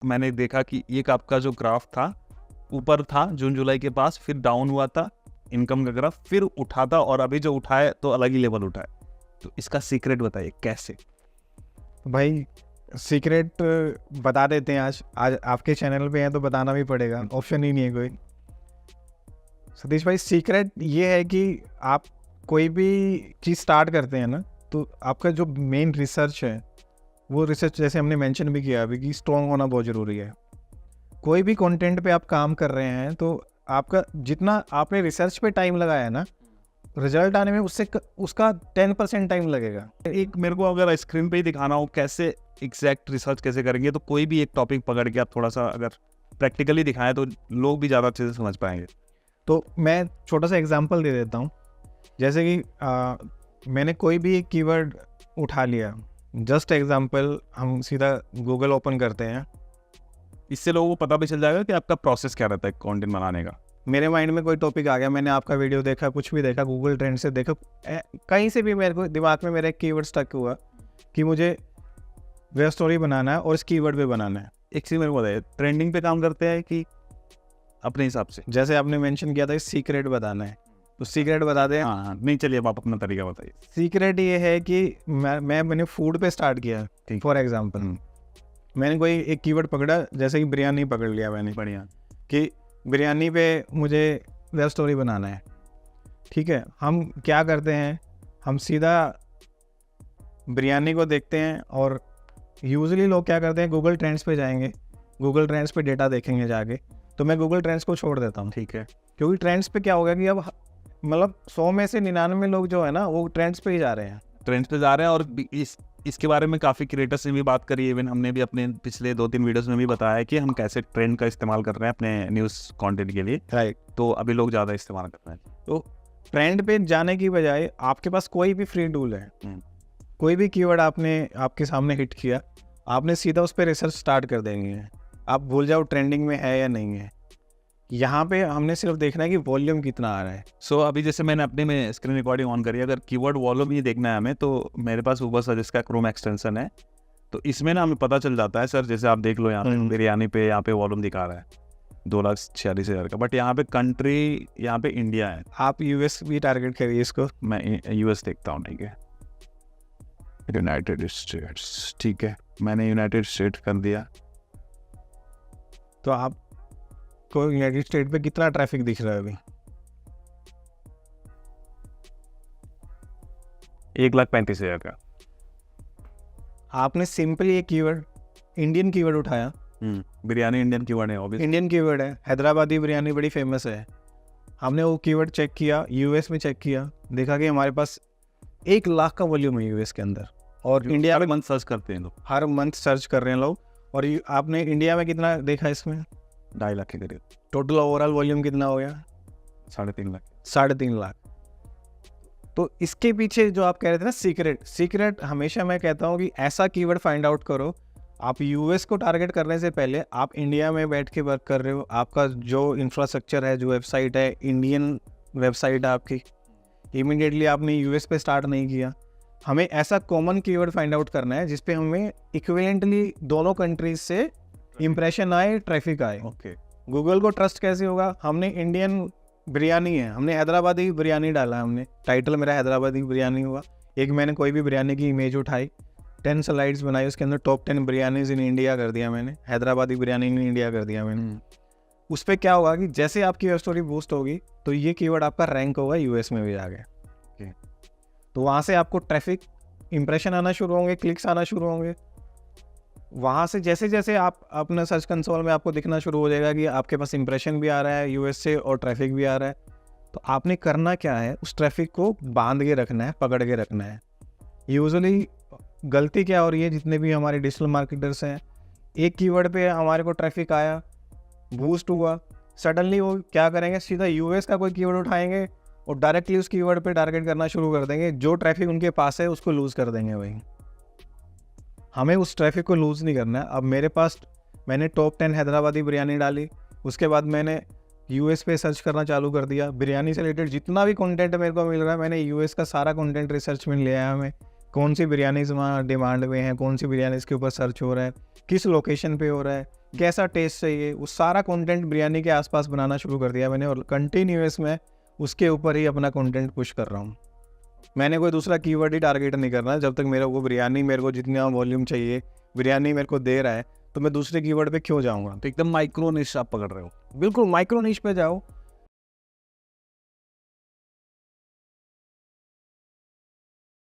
मैंने देखा कि एक आपका जो ग्राफ था ऊपर था जून जुलाई के पास, फिर डाउन हुआ था इनकम का ग्राफ, फिर उठा था और अभी जो उठा है तो अलग ही लेवल उठा है। तो इसका सीक्रेट बताइए कैसे। भाई सीक्रेट बता देते हैं, आज आपके चैनल पे हैं तो बताना भी पड़ेगा, ऑप्शन ही नहीं है कोई। सतीश भाई सीक्रेट ये है कि आप कोई भी चीज़ स्टार्ट करते हैं ना, तो आपका जो मेन रिसर्च है वो रिसर्च, जैसे हमने मेंशन भी किया अभी, कि स्ट्रॉन्ग होना बहुत ज़रूरी है। कोई भी कंटेंट पे आप काम कर रहे हैं तो आपका जितना आपने रिसर्च पे टाइम लगाया है ना, रिजल्ट आने में उसका 10% टाइम लगेगा। एक मेरे को अगर स्क्रीन पे ही दिखाना हो कैसे एग्जैक्ट रिसर्च कैसे करेंगे, तो कोई भी एक टॉपिक पकड़ के आप थोड़ा सा अगर प्रैक्टिकली दिखाएं तो लोग भी ज़्यादा अच्छे से समझ पाएंगे। तो मैं छोटा सा एग्जांपल दे देता हूँ। जैसे कि मैंने कोई भी एक कीवर्ड उठा लिया, जस्ट एग्जांपल, हम सीधा गूगल ओपन करते हैं। इससे लोगों को पता भी चल जाएगा कि आपका प्रोसेस क्या रहता है कंटेंट बनाने का। मेरे माइंड में कोई टॉपिक आ गया, मैंने आपका वीडियो देखा, कुछ भी देखा, गूगल ट्रेंड से देखा, कहीं से भी मेरे को दिमाग में मेरा एक कीवर्ड स्टक हुआ कि मुझे वेब स्टोरी बनाना है और इस कीवर्ड पे बनाना है। एक चीज़ मेरे को बताइए, ट्रेंडिंग पे काम करते हैं कि अपने हिसाब से? जैसे आपने मेंशन किया था सीक्रेट बताना है, तो सीक्रेट बता दें। हाँ, नहीं चलिए अब आप अपना तरीका बताइए। सीक्रेट ये है कि मैंने फूड पे स्टार्ट किया। फॉर एग्जांपल मैंने कोई एक कीवर्ड पकड़ा, जैसे कि बिरयानी पकड़ लिया मैंने, बढ़िया, कि बिरयानी पे मुझे वेब स्टोरी बनाना है। ठीक है, हम क्या करते हैं, हम सीधा बिरयानी को देखते हैं और यूजुअली लोग क्या करते हैं, गूगल ट्रेंड्स पे जाएंगे, गूगल ट्रेंड्स पे डेटा देखेंगे जाके। तो मैं गूगल ट्रेंड्स को छोड़ देता हूँ। ठीक है, क्योंकि ट्रेंड्स पे क्या होगा कि अब मतलब 100 में से 99 लोग जो है ना वो ट्रेंड्स पे ही जा रहे हैं, ट्रेंड्स पे जा रहे हैं। और इसके बारे में काफ़ी क्रिएटर्स ने भी बात करी, इवन हमने भी अपने पिछले 2-3 वीडियोस में भी बताया कि हम कैसे ट्रेंड का इस्तेमाल कर रहे हैं अपने न्यूज़ कंटेंट के लिए। राइट। तो अभी लोग ज़्यादा इस्तेमाल कर रहे हैं। तो ट्रेंड पे जाने की बजाय आपके पास कोई भी फ्री टूल है, कोई भी कीवर्ड आपके सामने हिट किया, आपने सीधा उस पर रिसर्च स्टार्ट कर देंगे। आप भूल जाओ ट्रेंडिंग में है या नहीं है, यहाँ पे हमने सिर्फ देखना है कि वॉल्यूम कितना आ रहा है। सो अभी जैसे मैंने अपने में स्क्रीन रिकॉर्डिंग ऑन करी, अगर कीवर्ड वॉल्यूम ही देखना है हमें, तो मेरे पास ऊबर सजेस्ट का क्रोम एक्सटेंशन है। तो इसमें ना हमें पता चल जाता है सर, जैसे आप देख लो यहाँ पे बिरयानी पे यहाँ पे वॉल्यूम दिखा रहा है 2,46,000 का, बट यहाँ पे कंट्री यहाँ पे इंडिया है। आप यूएस भी टारगेट करिए इसको। मैं यूएस देखता हूँ। ठीक है, यूनाइटेड स्टेट्स, ठीक है, मैंने यूनाइटेड स्टेट्स कर दिया। तो आपको यूनाइटेड स्टेट पे कितना ट्रैफिक दिख रहा है अभी? 1,35,000 का। आपने सिंपली एक कीवर्ड, इंडियन कीवर्ड उठाया। बिरयानी इंडियन कीवर्ड है, ऑब्वियसली इंडियन कीवर्ड है, हैदराबादी बिरयानी बड़ी फेमस है। हमने वो कीवर्ड चेक किया, यूएस में चेक किया, देखा कि हमारे पास 1 लाख का वॉल्यूम है यूएस के अंदर। और इंडिया में मंथ सर्च करते हैं लोग, हर मंथ सर्च कर रहे हैं लोग। और आपने इंडिया में कितना देखा इसमें? 2.5 लाख के करीब। टोटल ओवरऑल वॉल्यूम कितना हो गया? 3.5 लाख। 3.5 लाख। तो इसके पीछे जो आप कह रहे थे ना सीक्रेट हमेशा मैं कहता हूँ कि ऐसा कीवर्ड फाइंड आउट करो। आप यूएस को टारगेट करने से पहले आप इंडिया में बैठ के वर्क कर रहे हो, आपका जो इंफ्रास्ट्रक्चर है, जो वेबसाइट है, इंडियन वेबसाइट है आपकी, इमीडिएटली आपने यूएस पे स्टार्ट नहीं किया। हमें ऐसा कॉमन कीवर्ड फाइंड आउट करना है जिसपे हमें इक्विवेलेंटली दोनों कंट्रीज से इंप्रेशन आए, ट्रैफिक आए। ओके, गूगल को ट्रस्ट कैसे होगा? हमने इंडियन बिरयानी है, हमने हैदराबादी बिरयानी डाला, हमने टाइटल मेरा हैदराबादी बिरयानी हुआ। एक मैंने कोई भी बिरयानी की इमेज उठाई, 10 स्लाइड्स बनाई, उसके अंदर टॉप 10 बिरयानीज इन इंडिया कर दिया मैंने, हैदराबादी बिरयानी इन इंडिया कर दिया मैंने। उस पर क्या होगा कि जैसे आपकी वेब स्टोरी बूस्ट होगी तो ये कीवर्ड आपका रैंक होगा यूएस में भी जाके। तो वहाँ से आपको ट्रैफिक, इंप्रेशन आना शुरू होंगे, क्लिक्स आना शुरू होंगे। वहाँ से जैसे जैसे आप अपना सर्च कंसोल में आपको दिखना शुरू हो जाएगा कि आपके पास इंप्रेशन भी आ रहा है यूएस से और ट्रैफिक भी आ रहा है, तो आपने करना क्या है, उस ट्रैफिक को बांध के रखना है, पकड़ के रखना है। यूजुअली गलती क्या हो रही है, जितने भी हमारे डिजिटल मार्केटर्स हैं, एक कीवर्ड पे हमारे को ट्रैफिक आया, बूस्ट हुआ, सडनली वो क्या करेंगे, सीधा यूएस का कोई कीवर्ड उठाएंगे और डायरेक्टली उस कीवर्ड पे टारगेट करना शुरू कर देंगे। जो ट्रैफिक उनके पास है उसको लूज़ कर देंगे वही। हमें उस ट्रैफिक को लूज़ नहीं करना है। अब मेरे पास, मैंने टॉप 10 हैदराबादी बिरयानी डाली, उसके बाद मैंने यूएस पे सर्च करना चालू कर दिया। बिरयानी से रिलेटेड जितना भी कंटेंट मेरे को मिल रहा है, मैंने यूएस का सारा कंटेंट रिसर्च में ले आया। कौन सी बिरयानी वहाँ डिमांड में है, कौन सी बिरयानी इसके ऊपर सर्च हो रहा है, किस लोकेशन पे हो रहा है, कैसा टेस्ट चाहिए, वो सारा कंटेंट बिरयानी के आसपास बनाना शुरू कर दिया मैंने और कंटिन्यूस में उसके ऊपर ही अपना कंटेंट पुश कर रहा हूँ। मैंने कोई दूसरा कीवर्ड ही टारगेट नहीं करना। जब तक मेरा वो बिरयानी मेरे को जितना वॉल्यूम चाहिए बिरयानी मेरे को दे रहा है तो मैं दूसरे कीवर्ड पे क्यों जाऊँगा। तो एकदम माइक्रो निश आप पकड़ रहे हो। बिल्कुल माइक्रो निश पे जाओ,